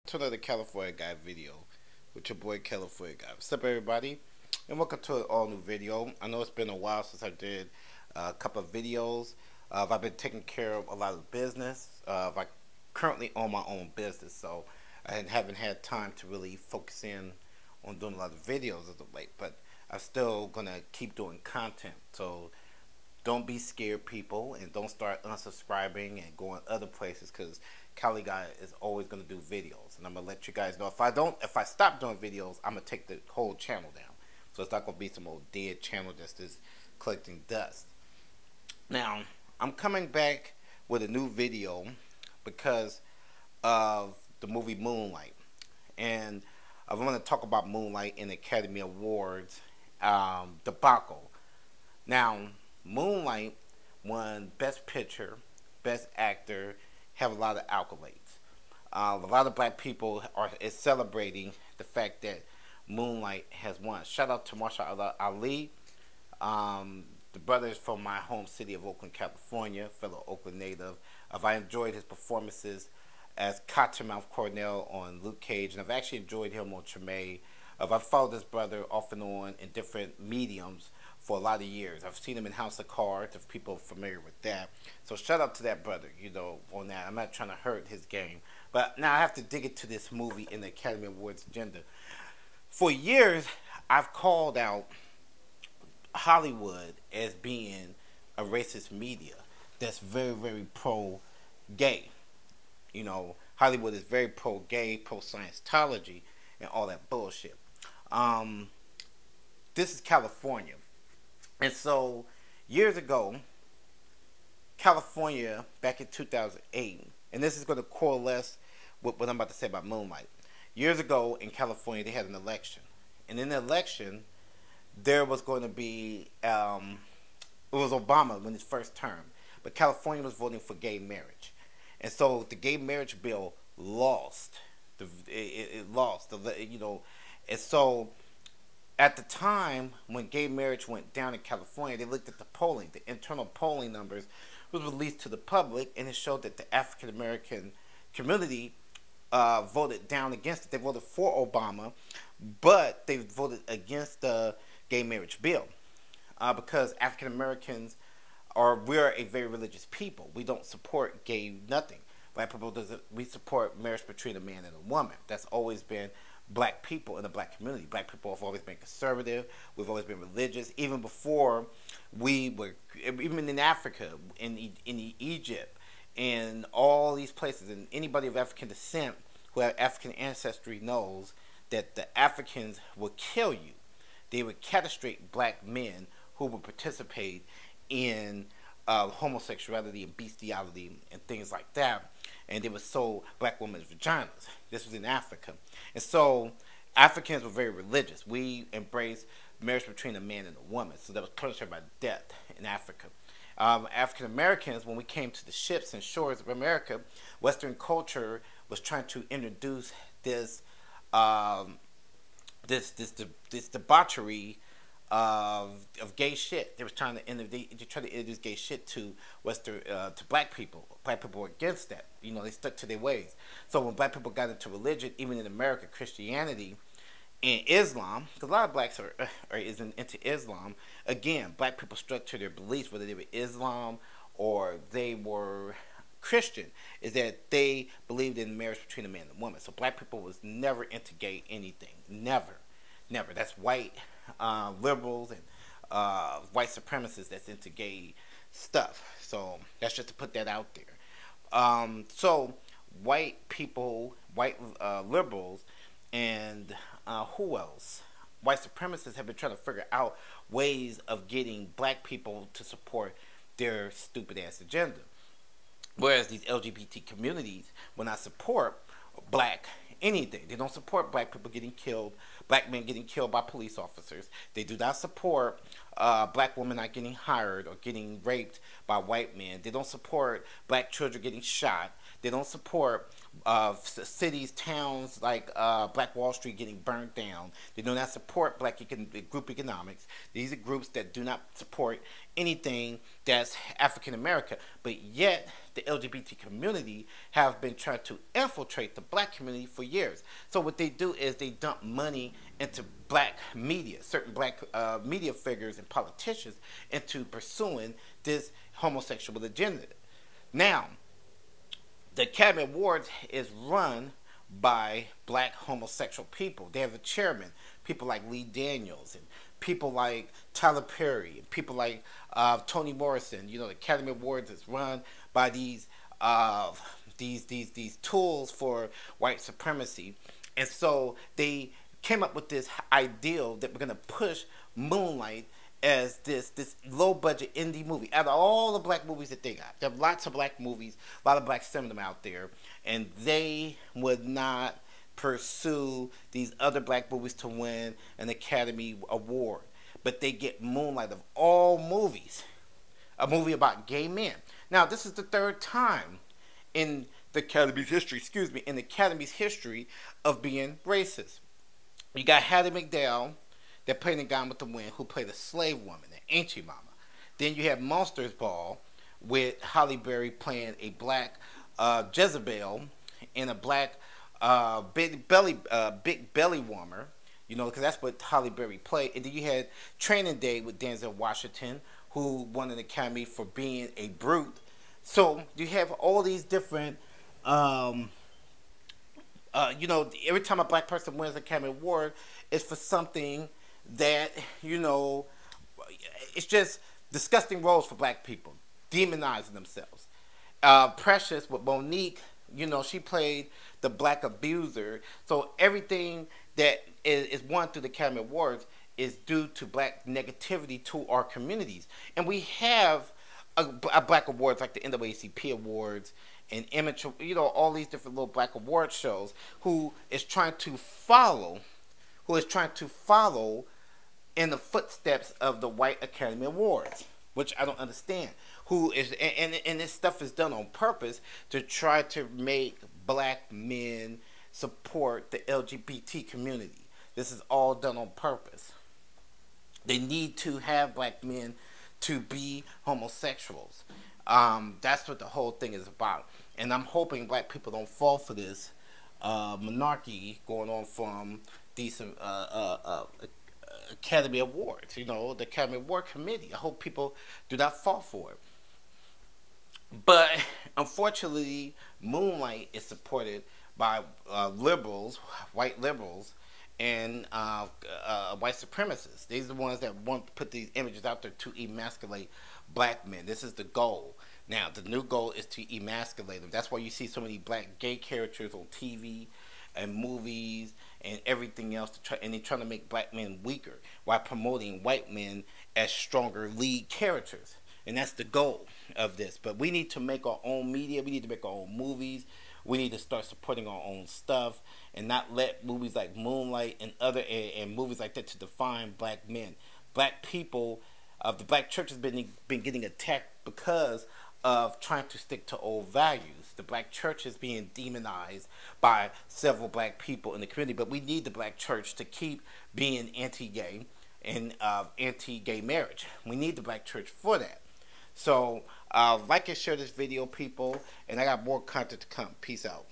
to another California Guy video with your boy California Guy. What's up, everybody? And welcome to an all new video. I know it's been a while since I did a couple of videos. I've been taking care of a lot of business. I currently own my own business, so I haven't had time to really focus in on doing a lot of videos as of late. But I'm still gonna keep doing content. So don't be scared, people, and don't start unsubscribing and going other places, because Cali Guy is always going to do videos, and I'm going to let you guys know if I stop doing videos, I'm going to take the whole channel down. So it's not going to be some old dead channel that's just collecting dust. Now, I'm coming back with a new video because of the movie Moonlight, and I want to talk about Moonlight in the Academy Awards debacle. Now, Moonlight won Best Picture, Best Actor, have a lot of accolades. A lot of black people is celebrating the fact that Moonlight has won. Shout out to Marshall Ali. The brother is from my home city of Oakland, California, fellow Oakland native. I enjoyed his performances as Cottonmouth Cornell on Luke Cage, and I've actually enjoyed him on Treme. I've followed this brother off and on in different mediums for a lot of years. I've seen him in House of Cards, if people are familiar with that. So shout out to that brother, on that. I'm not trying to hurt his game. But now I have to dig into this movie in the Academy Awards agenda. For years, I've called out Hollywood as being a racist media that's very, very pro-gay. Hollywood is very pro-gay, pro-Scientology, and all that bullshit. This is California. And so, years ago, California, back in 2008, and this is going to coalesce with what I'm about to say about Moonlight. Years ago in California, they had an election. And in the election, there was going to be, it was Obama in his first term. But California was voting for gay marriage. And so the gay marriage bill lost. It lost. And so at the time when gay marriage went down in California, they looked at the polling. The internal polling numbers was released to the public, and it showed that the African American community voted down against it. They voted for Obama, but they voted against the gay marriage bill because African Americans we're a very religious people. We don't support gay nothing. Black people we support marriage between a man and a woman. That's always been black people in the black community. Black people have always been conservative. We've always been religious. Even before even in Africa, in Egypt, in all these places, and anybody of African descent who have African ancestry knows that the Africans will kill you. They would castrate black men who would participate in homosexuality and bestiality and things like that. And they would sew black women's vaginas. This was in Africa. And so Africans were very religious. We embraced marriage between a man and a woman. So that was punishable by death in Africa. African Americans, when we came to the ships and shores of America, Western culture was trying to introduce this debauchery of gay shit. They was trying to introduce gay shit to Western to black people. Black people were against that. They stuck to their ways. So when black people got into religion, even in America, Christianity and Islam, because a lot of blacks are into Islam. Again, black people stuck to their beliefs, whether they were Islam or they were Christian, is that they believed in marriage between a man and a woman. So black people was never into gay anything. Never. That's white liberals and white supremacists that's into gay stuff. So that's just to put that out there. So white people, white liberals, and who else? White supremacists have been trying to figure out ways of getting black people to support their stupid ass agenda. Whereas these LGBT communities will not support black anything. They don't support black people getting killed, black men getting killed by police officers. They do not support black women not getting hired or getting raped by white men. They don't support black children getting shot. They don't support cities, towns like Black Wall Street getting burnt down. They do not support group economics. These are groups that do not support anything that's African American. But yet, the LGBT community have been trying to infiltrate the black community for years. So what they do is they dump money into black media, certain black media figures and politicians, into pursuing this homosexual agenda. Now, the Academy Awards is run by black homosexual people. They have a chairman, people like Lee Daniels and people like Tyler Perry and people like Toni Morrison. You know, the Academy Awards is run by these tools for white supremacy, and so they came up with this ideal that we're gonna push Moonlight as this low budget indie movie. Out of all the black movies that they got, there are lots of black movies, a lot of black cinema out there, and they would not pursue these other black movies to win an Academy Award. But they get Moonlight of all movies, a movie about gay men. Now, this is the third time in the Academy's history, in the Academy's history of being racist. You got Hattie McDowell, that played in Gone with the Wind, who played a slave woman, an ancient mama. Then you have Monsters Ball with Halle Berry playing a black Jezebel and a black big belly warmer, you know, because that's what Halle Berry played. And then you had Training Day with Denzel Washington, who won an Academy for being a brute. So you have all these different, you know, every time a black person wins an Academy Award, it's for something that, you know, it's just disgusting roles for black people, demonizing themselves. Precious with Monique, you know, she played the black abuser. So everything that is won through the Academy Awards is due to black negativity to our communities. And we have a black awards like the NAACP Awards and Image, you know, all these different little black award shows who is trying to follow in the footsteps of the white Academy Awards, which I don't understand. Who is and this stuff is done on purpose to try to make black men support the LGBT community. This is all done on purpose. They need to have black men to be homosexuals. That's what the whole thing is about. And I'm hoping black people don't fall for this monarchy going on from these Academy Awards, you know, the Academy Award Committee. I hope people do not fall for it. But unfortunately, Moonlight is supported by liberals, white liberals, and white supremacists. These are the ones that want to put these images out there to emasculate black men. This is the goal. Now, the new goal is to emasculate them. That's why you see so many black gay characters on TV and movies and everything else, and they're trying to make black men weaker while promoting white men as stronger lead characters. And that's the goal of this. But we need to make our own media. We need to make our own movies. We need to start supporting our own stuff and not let movies like Moonlight and other and movies like that to define black men. Black people, the black church has been getting attacked because of trying to stick to old values. The black church is being demonized by several black people in the community, but we need the black church to keep being anti-gay and anti-gay marriage. We need the black church for that. So, like and share this video, people, and I got more content to come. Peace out.